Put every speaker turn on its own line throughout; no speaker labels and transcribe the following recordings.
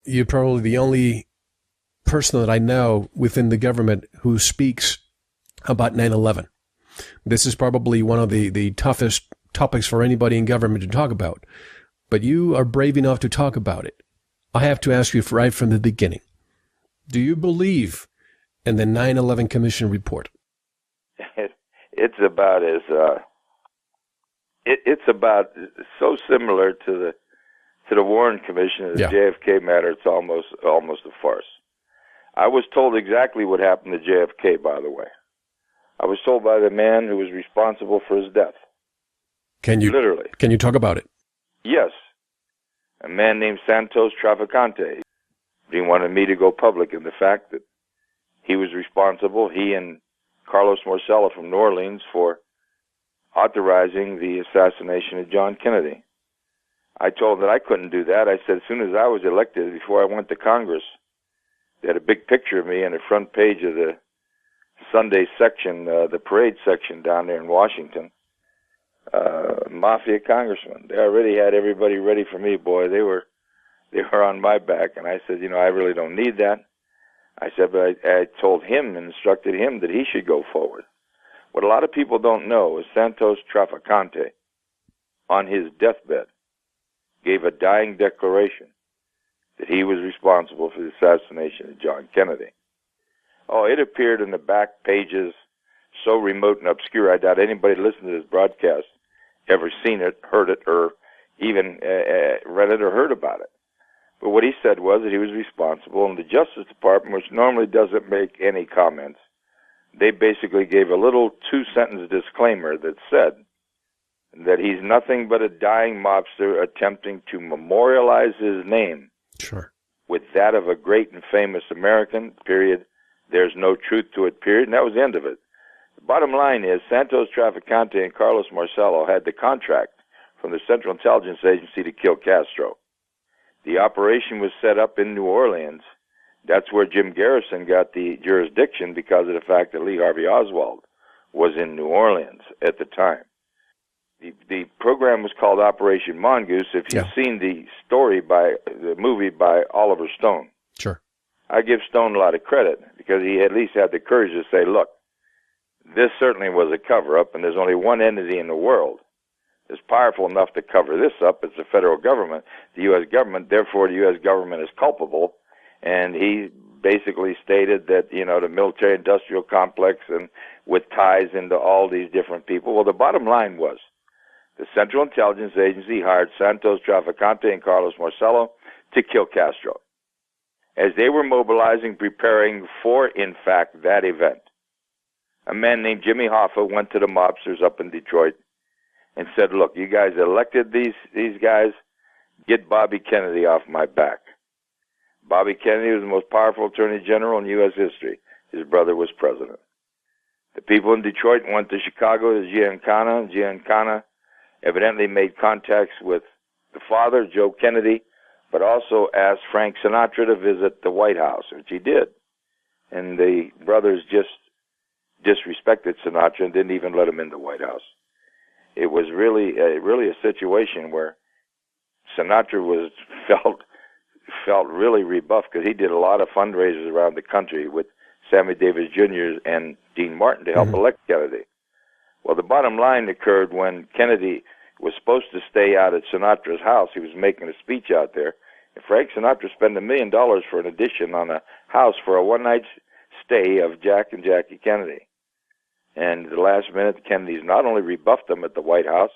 you're probably the only person that I know within the government who speaks about 9/11. This is probably one of the toughest topics for anybody in government to talk about. But you are brave enough to talk about it. I have to ask you right from the beginning. Do you believe in the 9/11 Commission report?
It's about it's about so similar to the Warren Commission, the JFK matter. It's almost a farce. I was told exactly what happened to JFK, by the way. I was told by the man who was responsible for his death. Literally.
Can you talk about it?
Yes. A man named Santos Traficante. He wanted me to go public in the fact that he was responsible, he and Carlos Marcello from New Orleans, for authorizing the assassination of John Kennedy. I told him that I couldn't do that. I said as soon as I was elected, before I went to Congress, they had a big picture of me on the front page of the Sunday section, the parade section down there in Washington. Mafia congressman. They already had everybody ready for me, boy. They were on my back, and I said, I really don't need that. I said, but I told him and instructed him that he should go forward. What a lot of people don't know is Santos Traficante, on his deathbed, gave a dying declaration that he was responsible for the assassination of John Kennedy. Oh, it appeared in the back pages, so remote and obscure, I doubt anybody listening to this broadcast ever seen it, heard it, or even read it or heard about it. But what he said was that he was responsible, and the Justice Department, which normally doesn't make any comments, they basically gave a little 2-sentence disclaimer that said that he's nothing but a dying mobster attempting to memorialize his name with that of a great and famous American, period. There's no truth to it, period. And that was the end of it. The bottom line is Santos Traficante and Carlos Marcello had the contract from the Central Intelligence Agency to kill Castro. The operation was set up in New Orleans. That's where Jim Garrison got the jurisdiction because of the fact that Lee Harvey Oswald was in New Orleans at the time. The program was called Operation Mongoose. If you've seen the movie by Oliver Stone.
Sure.
I give Stone a lot of credit because he at least had the courage to say, look, this certainly was a cover-up, and there's only one entity in the world that's powerful enough to cover this up. It's the federal government, the U.S. government. Therefore, the U.S. government is culpable. And he basically stated that, the military-industrial complex and with ties into all these different people. Well, the bottom line was the Central Intelligence Agency hired Santos Traficante and Carlos Marcello to kill Castro. As they were mobilizing, preparing for, in fact, that event, a man named Jimmy Hoffa went to the mobsters up in Detroit and said, look, you guys elected these guys, get Bobby Kennedy off my back. Bobby Kennedy was the most powerful attorney general in U.S. history. His brother was president. The people in Detroit went to Chicago to Giancana. Giancana evidently made contacts with the father, Joe Kennedy, but also asked Frank Sinatra to visit the White House, which he did. And the brothers just disrespected Sinatra and didn't even let him in the White House. It was really a situation where Sinatra felt really rebuffed because he did a lot of fundraisers around the country with Sammy Davis Jr. and Dean Martin to help elect Kennedy. Well, the bottom line occurred when Kennedy was supposed to stay out at Sinatra's house. He was making a speech out there. And Frank Sinatra spent $1 million for an addition on a house for a one-night stay of Jack and Jackie Kennedy. And at the last minute, the Kennedys not only rebuffed them at the White House,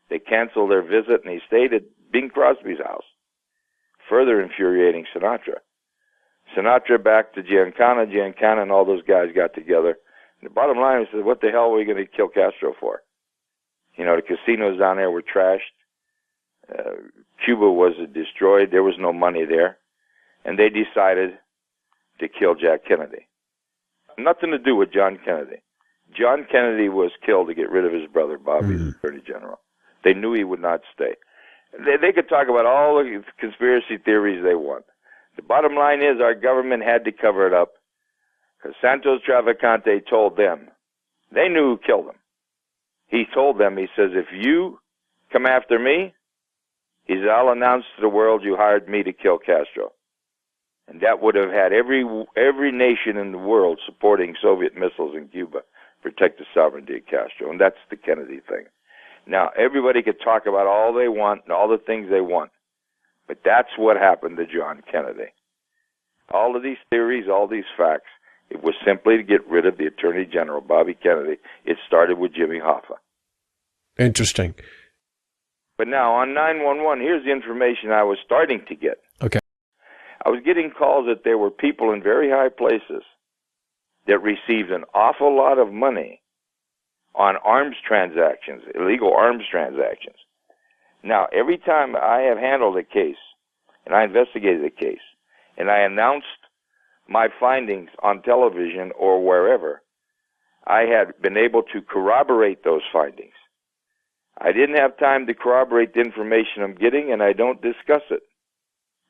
they canceled their visit, and he stayed at Bing Crosby's house, further infuriating Sinatra. Sinatra back to Giancana. Giancana and all those guys got together. And the bottom line is, what the hell are we going to kill Castro for? The casinos down there were trashed. Cuba was destroyed. There was no money there. And they decided to kill Jack Kennedy. Nothing to do with John Kennedy. John Kennedy was killed to get rid of his brother, Bobby, as Attorney General. They knew he would not stay. They could talk about all the conspiracy theories they want. The bottom line is our government had to cover it up because Santos Traficante told them. They knew who killed him. He told them, he says, if you come after me, he said, I'll announce to the world you hired me to kill Castro. And that would have had every nation in the world supporting Soviet missiles in Cuba, protect the sovereignty of Castro. And that's the Kennedy thing. Now, everybody could talk about all they want and all the things they want, but that's what happened to John Kennedy. All of these theories, all these facts, it was simply to get rid of the Attorney General, Bobby Kennedy. It started with Jimmy Hoffa.
Interesting.
But now, on 911, here's the information I was starting to get.
Okay.
I was getting calls that there were people in very high places that received an awful lot of money on arms transactions, illegal arms transactions. Now, every time I have handled a case, and I investigated a case, and I announced my findings on television or wherever, I had been able to corroborate those findings. I didn't have time to corroborate the information I'm getting, and I don't discuss it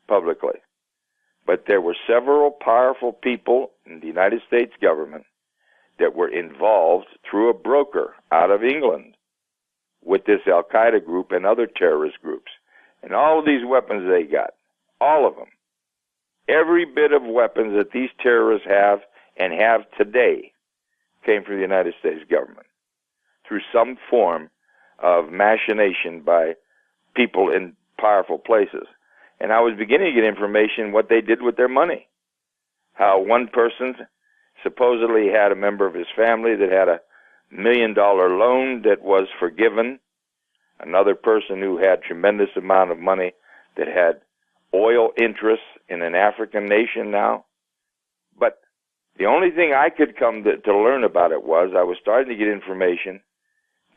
publicly. But there were several powerful people in the United States government that were involved through a broker out of England with this Al-Qaeda group and other terrorist groups. And all of these weapons they got, all of them, every bit of weapons that these terrorists have and have today came from the United States government through some form of machination by people in powerful places. And I was beginning to get information what they did with their money. How one person supposedly had a member of his family that had $1 million loan that was forgiven. Another person who had tremendous amount of money that had oil interests in an African nation now. But the only thing I could come to learn about it was I was starting to get information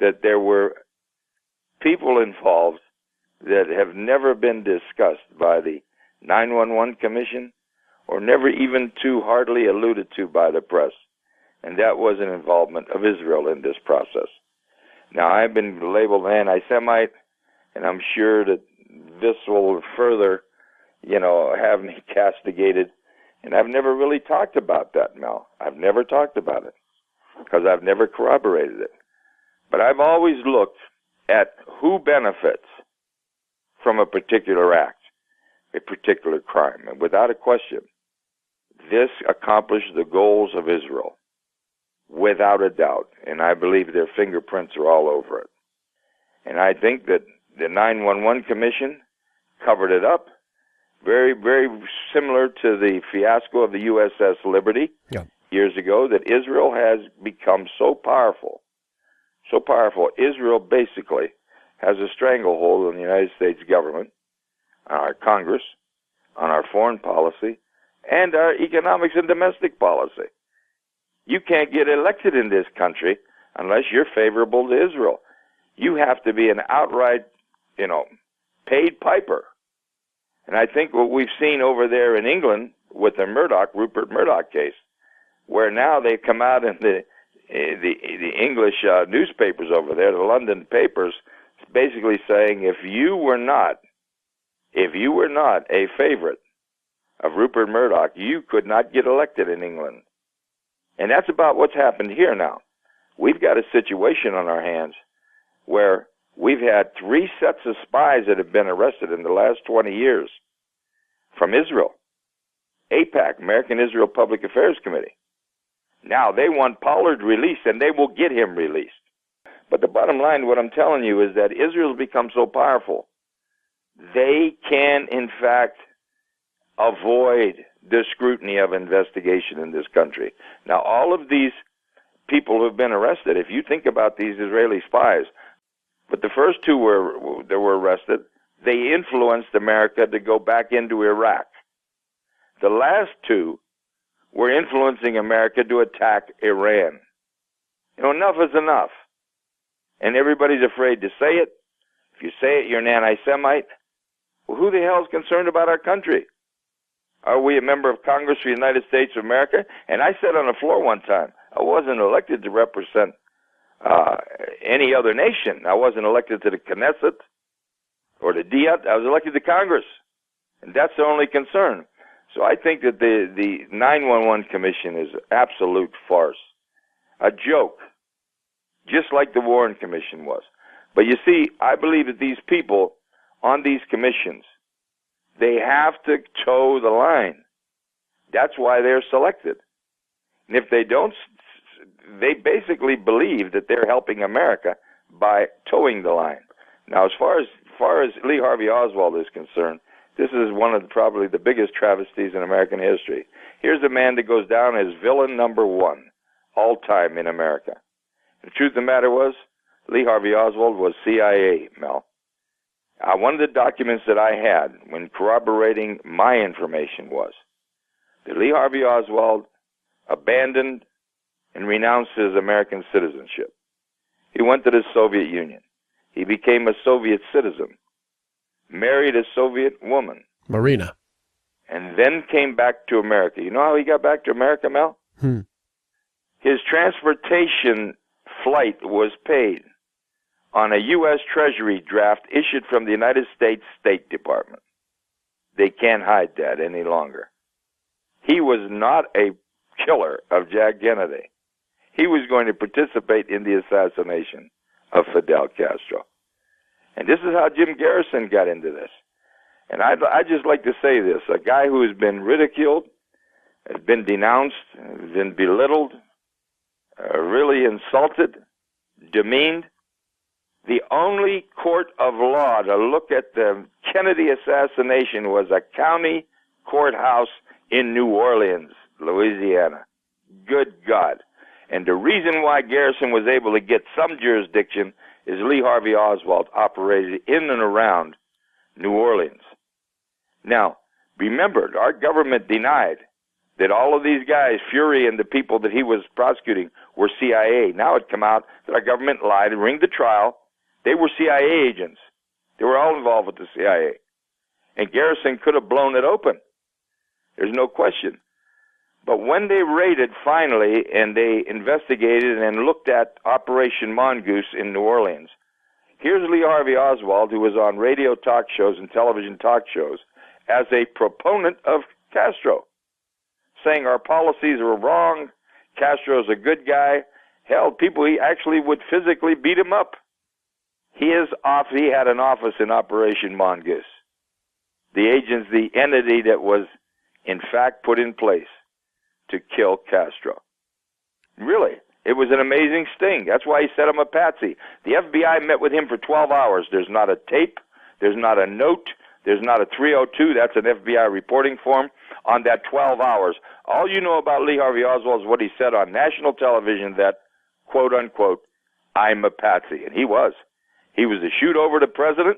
that there were people involved that have never been discussed by the 911 Commission or never even too hardly alluded to by the press. And that was an involvement of Israel in this process. Now, I've been labeled anti-Semite, and I'm sure that this will further, have me castigated. And I've never really talked about that, Mel. I've never talked about it because I've never corroborated it. But I've always looked at who benefits from a particular act, a particular crime. And without a question, this accomplished the goals of Israel, without a doubt. And I believe their fingerprints are all over it. And I think that the 911 Commission covered it up, very, very similar to the fiasco of the USS Liberty years ago, that Israel has become so powerful. Israel basically has a stranglehold on the United States government, on our Congress, on our foreign policy, and our economics and domestic policy. You can't get elected in this country unless you're favorable to Israel. You have to be an outright, paid piper. And I think what we've seen over there in England with the Rupert Murdoch case, where now they come out in the English newspapers over there, the London papers, basically saying if you were not a favorite of Rupert Murdoch, you could not get elected in England. And that's about what's happened here now. We've got a situation on our hands where we've had 3 sets of spies that have been arrested in the last 20 years from Israel. AIPAC, American Israel Public Affairs Committee. Now, they want Pollard released, and they will get him released. But the bottom line, what I'm telling you, is that Israel's become so powerful, they can, in fact, avoid the scrutiny of investigation in this country. Now, all of these people who have been arrested, if you think about these Israeli spies, but the first 2 that were arrested, they influenced America to go back into Iraq. The last 2 were influencing America to attack Iran. Enough is enough. And everybody's afraid to say it. If you say it, you're an anti-Semite. Well, who the hell is concerned about our country? Are we a member of Congress for the United States of America? And I said on the floor one time, I wasn't elected to represent any other nation. I wasn't elected to the Knesset or the Diet. I was elected to Congress. And that's the only concern. So I think that the 911 Commission is absolute farce, a joke, just like the Warren Commission was. But you see, I believe that these people on these commissions, they have to toe the line. That's why they're selected. And if they don't, they basically believe that they're helping America by towing the line. Now, as far as Lee Harvey Oswald is concerned, this is one of probably the biggest travesties in American history. Here's a man that goes down as villain number one all time in America. The truth of the matter was, Lee Harvey Oswald was CIA, Mel. One of the documents that I had when corroborating my information was that Lee Harvey Oswald abandoned and renounced his American citizenship. He went to the Soviet Union. He became a Soviet citizen, married a Soviet woman.
Marina.
And then came back to America. You know how he got back to America, Mel? His transportation flight was paid on a U.S. Treasury draft issued from the United States State Department. They can't hide that any longer. He was not a killer of Jack Kennedy. He was going to participate in the assassination of Fidel Castro. And this is how Jim Garrison got into this. And I'd just like to say this. A guy who has been ridiculed, has been denounced, has been belittled, really insulted, demeaned. The only court of law to look at the Kennedy assassination was a county courthouse in New Orleans, Louisiana. Good God. And the reason why Garrison was able to get some jurisdiction is Lee Harvey Oswald operated in and around New Orleans. Now, remember, our government denied that all of these guys, Fury and the people that he was prosecuting, were CIA. Now it come out that our government lied and ringed the trial. They were CIA agents. They were all involved with the CIA. And Garrison could have blown it open. There's no question. But when they raided finally and they investigated and looked at Operation Mongoose in New Orleans, here's Lee Harvey Oswald, who was on radio talk shows and television talk shows as a proponent of Castro, saying our policies were wrong, Castro's a good guy. Hell, people he actually would physically beat him up. He had an office in Operation Mongoose. The agents, the entity that was in fact put in place to kill Castro. Really, it was an amazing sting. That's why he set him a patsy. The FBI met with him for 12 hours. There's not a tape. There's not a note. There's not a 302. That's an FBI reporting form on that 12 hours. All you know about Lee Harvey Oswald is what he said on national television that, quote unquote, I'm a patsy. And he was. He was to shoot over the president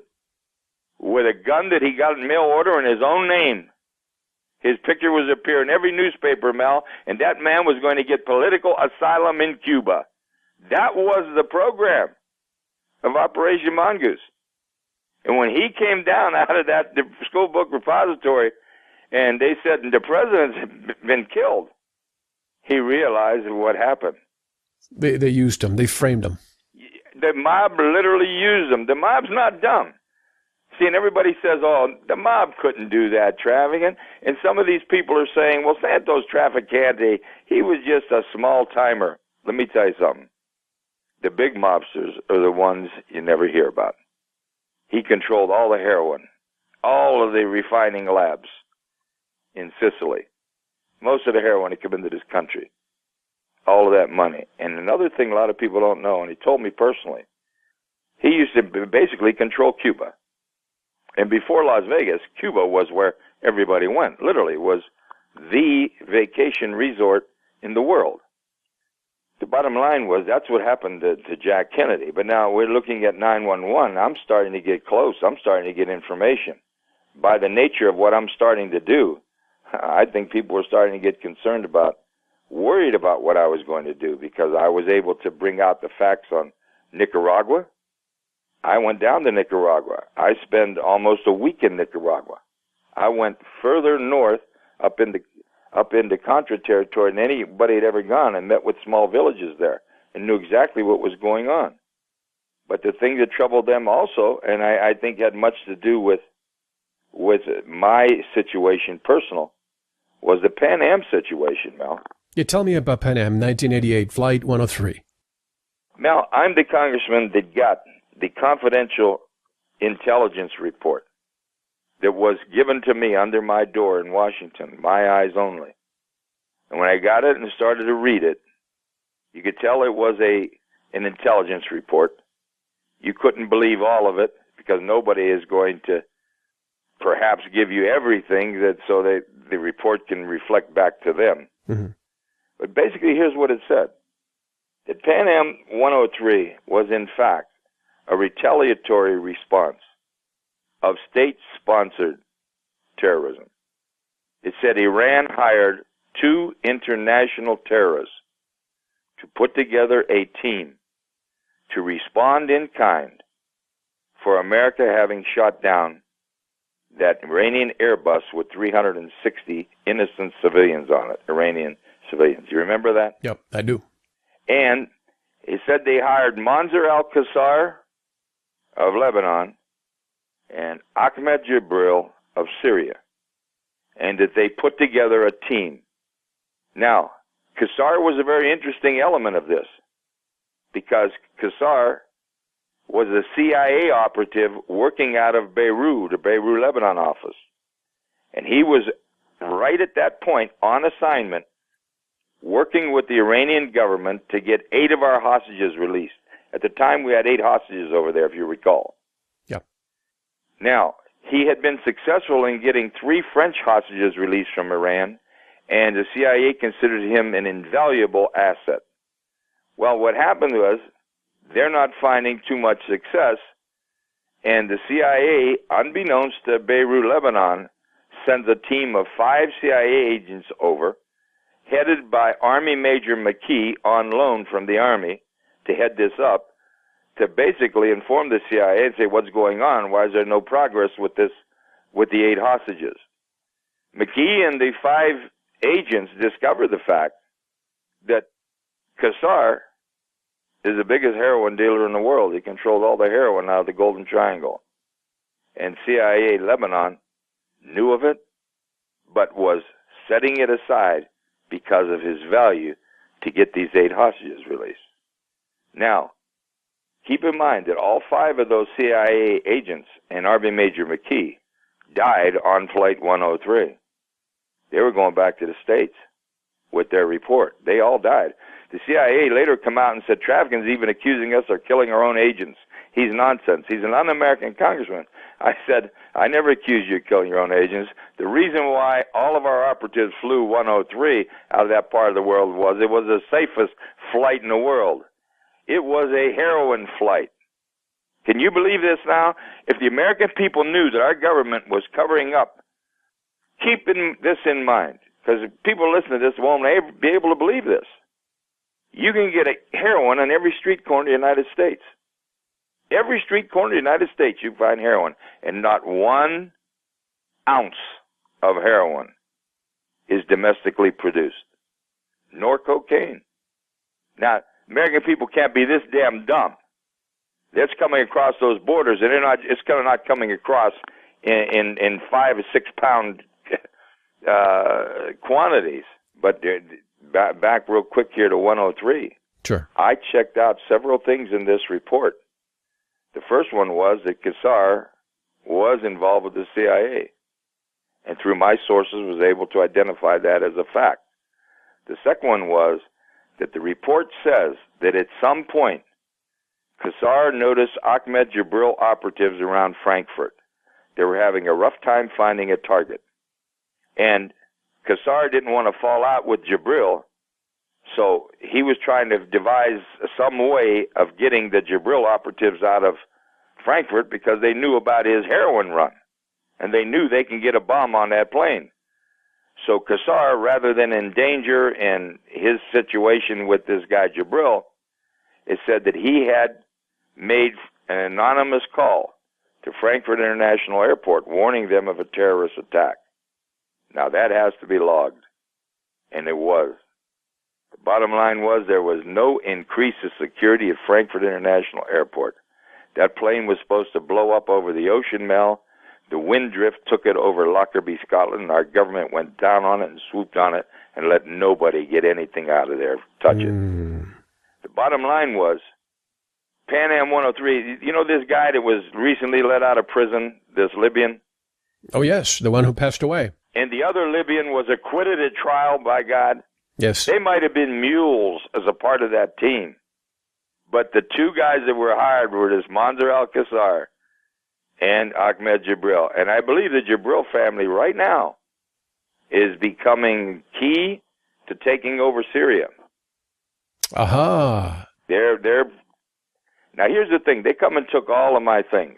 with a gun that he got in mail order in his own name. His picture was to appear in every newspaper, Mel, and that man was going to get political asylum in Cuba. That was the program of Operation Mongoose. And when he came down out of that school book repository and they said the president's been killed, he realized what happened.
They used him. They framed him.
The mob literally used him. The mob's not dumb. See, and everybody says, oh, the mob couldn't do that, Traficant. And some of these people are saying, well, Santos Traficante, he was just a small-timer. Let me tell you something. The big mobsters are the ones you never hear about. He controlled all the heroin, all of the refining labs in Sicily. Most of the heroin had come into this country. All of that money. And another thing a lot of people don't know, and he told me personally, he used to basically control Cuba. And before Las Vegas, Cuba was where everybody went. Literally, it was the vacation resort in the world. The bottom line was that's what happened to Jack Kennedy. But now we're looking at 911. I'm starting to get close. I'm starting to get information. By the nature of what I'm starting to do, I think people were starting to get concerned about, worried about what I was going to do, because I was able to bring out the facts on Nicaragua. I went down to Nicaragua. I spent almost a week in Nicaragua. I went further north up into Contra territory than anybody had ever gone, and met with small villages there and knew exactly what was going on. But the thing that troubled them also, and I think had much to do with my situation personal, was the Pan Am situation, Mel.
Yeah, tell me about Pan Am, 1988, Flight 103.
Mel, I'm the congressman that got the confidential intelligence report that was given to me under my door in Washington, my eyes only, And when I got it and started to read it, you could tell it was an intelligence report. You couldn't believe all of it because nobody is going to perhaps give you everything so that the report can reflect back to them.
Mm-hmm.
But basically, here's what it said. That Pan Am 103 was, in fact, a retaliatory response of state-sponsored terrorism. It said Iran hired 2 international terrorists to put together a team to respond in kind for America having shot down that Iranian Airbus with 360 innocent civilians on it, Iranian civilians. You remember that?
Yep, I do.
And it said they hired Mansour al-Qassar of Lebanon and Ahmed Jibril of Syria, and that they put together a team. Now, Qassar was a very interesting element of this, because Qassar was a CIA operative working out of Beirut, the Beirut, Lebanon office. And he was right at that point on assignment working with the Iranian government to get 8 of our hostages released. At the time, we had 8 hostages over there, if you recall.
Yep.
Now, he had been successful in getting 3 French hostages released from Iran, and the CIA considered him an invaluable asset. Well, what happened was they're not finding too much success, and the CIA, unbeknownst to Beirut, Lebanon, sends a team of 5 CIA agents over, headed by Army Major McKee on loan from the Army to head this up, to basically inform the CIA and say, what's going on? Why is there no progress with this, with the 8 hostages? McKee and the 5 agents discovered the fact that Qassar is the biggest heroin dealer in the world. He controlled all the heroin out of the Golden Triangle. And CIA Lebanon knew of it, but was setting it aside because of his value to get these 8 hostages released. Now, keep in mind that all 5 of those CIA agents and Army Major McKee died on Flight 103. They were going back to the States with their report. They all died. The CIA later come out and said, Traficant's even accusing us of killing our own agents. He's nonsense. He's an un-American congressman. I said, I never accused you of killing your own agents. The reason why all of our operatives flew 103 out of that part of the world was it was the safest flight in the world. It was a heroin flight. Can you believe this now? If the American people knew that our government was covering up, keep this in mind, because people listening to this won't be able to believe this. You can get a heroin on every street corner of the United States. Every street corner of the United States you find heroin, and not 1 ounce of heroin is domestically produced, nor cocaine. Now, American people can't be this damn dumb. That's coming across those borders, and it's kind of not coming across in 5 or 6 pound quantities. But back real quick here to 103.
Sure.
I checked out several things in this report. The first one was that Qassar was involved with the CIA, and through my sources was able to identify that as a fact. The second one was that the report says that at some point, Qassar noticed Ahmed Jibril operatives around Frankfurt. They were having a rough time finding a target. And Qassar didn't want to fall out with Jibril, so he was trying to devise some way of getting the Jibril operatives out of Frankfurt because they knew about his heroin run, and they knew they can get a bomb on that plane. So Qassar, rather than endanger in his situation with this guy Jibril, it said that he had made an anonymous call to Frankfurt International Airport warning them of a terrorist attack. Now that has to be logged, and it was. The bottom line was there was no increase of security at Frankfurt International Airport. That plane was supposed to blow up over the ocean, Mel. The wind drift took it over Lockerbie, Scotland, and our government went down on it and swooped on it and let nobody get anything out of there, touch it. The bottom line was, Pan Am 103, you know this guy that was recently let out of prison, this Libyan?
Oh, yes, the one who passed away.
And the other Libyan was acquitted at trial, by God.
Yes.
They might have been mules as a part of that team. But the two guys that were hired were this Mansour al-Qassar and Ahmed Jibril. And I believe the Jibril family right now is becoming key to taking over Syria.
Aha.
They're now here's the thing. They come and took all of my things.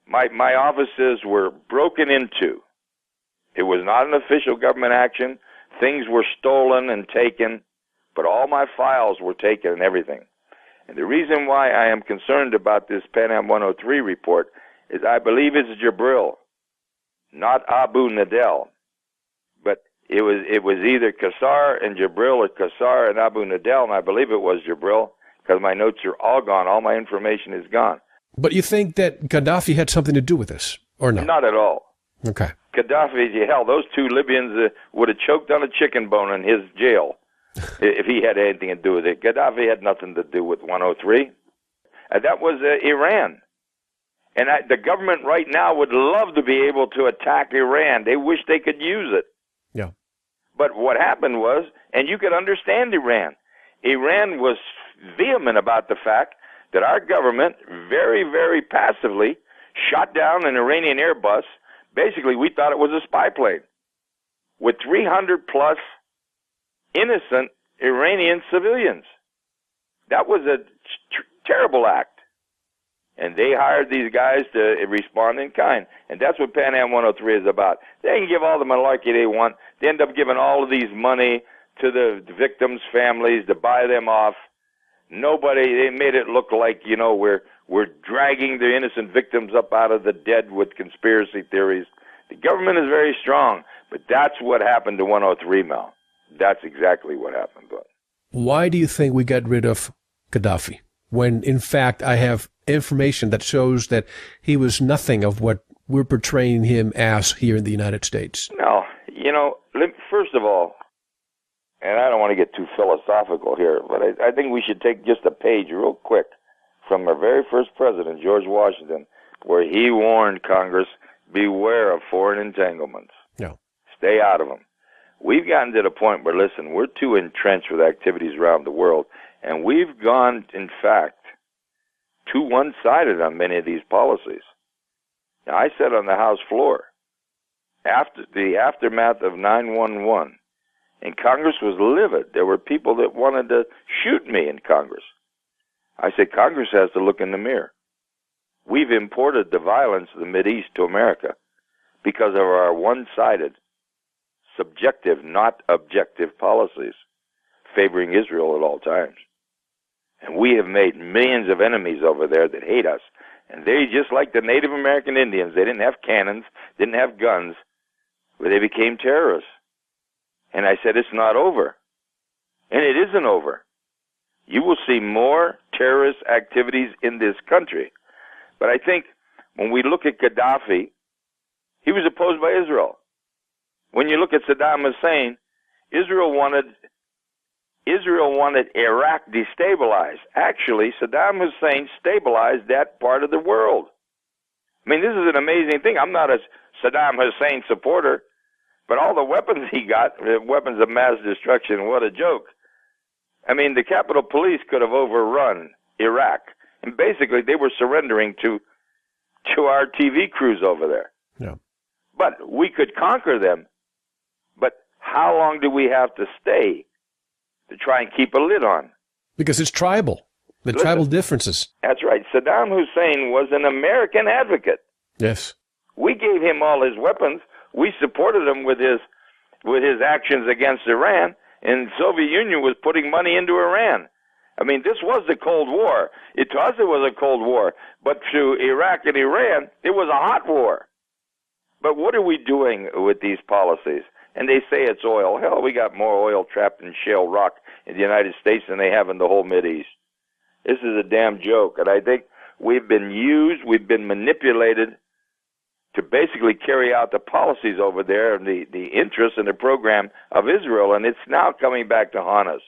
My offices were broken into. It was not an official government action. Things were stolen and taken, but all my files were taken and everything. And the reason why I am concerned about this Pan Am 103 report is I believe it's Jibril, not Abu Nadel. But it was either Qassar and Jibril or Qassar and Abu Nadel, and I believe it was Jibril because my notes are all gone. All my information is gone.
But you think that Gaddafi had something to do with this, or no?
Not at all.
Okay.
Gaddafi, hell, those two Libyans would have choked on a chicken bone in his jail if he had anything to do with it. Gaddafi had nothing to do with 103. And that was Iran. And the government right now would love to be able to attack Iran. They wish they could use it.
Yeah.
But what happened was, and you could understand Iran, Iran was vehement about the fact that our government very, very passively shot down an Iranian Airbus. Basically, we thought it was a spy plane with 300 plus innocent Iranian civilians. That was a terrible act. And they hired these guys to respond in kind. And that's what Pan Am 103 is about. They can give all the malarkey they want. They end up giving all of these money to the victims' families to buy them off. They made it look like, we're dragging the innocent victims up out of the dead with conspiracy theories. The government is very strong, but that's what happened to 103, Mel. That's exactly what happened. But
why do you think we got rid of Gaddafi when, in fact, I have information that shows that he was nothing of what we're portraying him as here in the United States?
No, first of all, and I don't want to get too philosophical here, but I think we should take just a page real quick from our very first president, George Washington, where he warned Congress, beware of foreign entanglements.
Yeah. Stay
out of them. We've gotten to the point where, listen, we're too entrenched with activities around the world, and we've gone, in fact, too one-sided on many of these policies. Now, I said on the House floor, after the aftermath of 9/11, and Congress was livid. There were people that wanted to shoot me in Congress. I said, Congress has to look in the mirror. We've imported the violence of the Mideast to America because of our one-sided, subjective, not objective policies favoring Israel at all times. And we have made millions of enemies over there that hate us. And they, just like the Native American Indians, they didn't have cannons, didn't have guns, but they became terrorists. And I said, it's not over. And it isn't over. You will see more terrorist activities in this country. But I think when we look at Gaddafi, he was opposed by Israel. When you look at Saddam Hussein, Israel wanted Iraq destabilized. Actually, Saddam Hussein stabilized that part of the world. I mean, this is an amazing thing. I'm not a Saddam Hussein supporter, but all the weapons he got, weapons of mass destruction, what a joke. I mean, the Capitol Police could have overrun Iraq. And basically, they were surrendering to our TV crews over there.
Yeah.
But we could conquer them. But how long do we have to stay to try and keep a lid on?
Because it's tribal. Tribal differences.
That's right. Saddam Hussein was an American advocate.
Yes.
We gave him all his weapons. We supported him with his actions against Iran, and the Soviet Union was putting money into Iran. I mean, this was the Cold War. To us, it was a Cold War, but to Iraq and Iran, it was a hot war. But what are we doing with these policies? And they say it's oil. Hell, we got more oil trapped in shale rock in the United States than they have in the whole Mideast. This is a damn joke, and I think we've been used, we've been manipulated to basically carry out the policies over there and the interests and the program of Israel, and it's now coming back to haunt us.